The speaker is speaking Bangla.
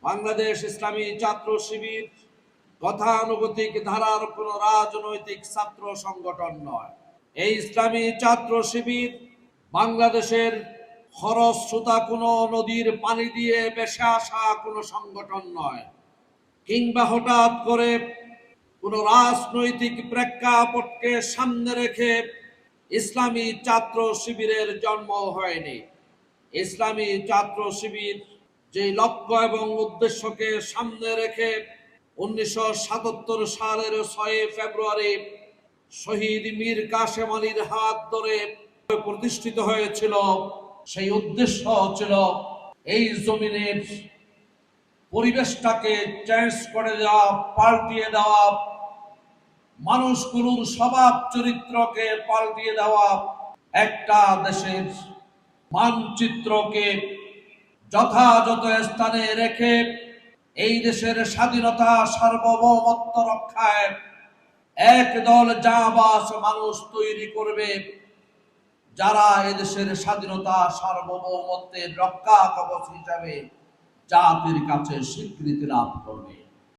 বাংলাদেশ ইসলামী ছাত্র শিবির গতানুগতিক ধারার কোন রাজনৈতিক ছাত্র সংগঠন নয়। এই ইসলামী ছাত্র শিবির বাংলাদেশের খরস্রোতা কোনো নদীর পানি দিয়ে ভেসে আসা কোনো সংগঠন নয়, কিংবা হঠাৎ করে কোনো রাজনৈতিক প্রেক্ষাপটকে সামনে রেখে ইসলামী ছাত্র শিবিরের জন্ম হয়নি। ইসলামী ছাত্র শিবির যে লক্ষ্য এবং উদ্দেশ্যকে সামনে রেখে 1977 সালের 6 ফেব্রুয়ারি শহীদ মীর কাসেম আলীর হাত ধরে প্রতিষ্ঠিত হয়েছিল, সেই উদ্দেশ্য ছিল এই জমিনের পরিবেশটাকে চেঞ্জ করে দেওয়া, পাল্টিয়ে দেওয়া, মানুষগুলোর স্বভাব চরিত্রকে পাল্টিয়ে দেওয়া, একটা দেশের মানচিত্রকে যথাযথ স্থানে রেখে এই দেশের স্বাধীনতা সার্বভৌমত্ব রক্ষায় একদল জাবাজ মানুষ তৈরি করবে, যারা এদেশের স্বাধীনতা সার্বভৌমত্বের রক্ষা কবচ হিসাবে জাতির কাছে স্বীকৃতি লাভ করবে।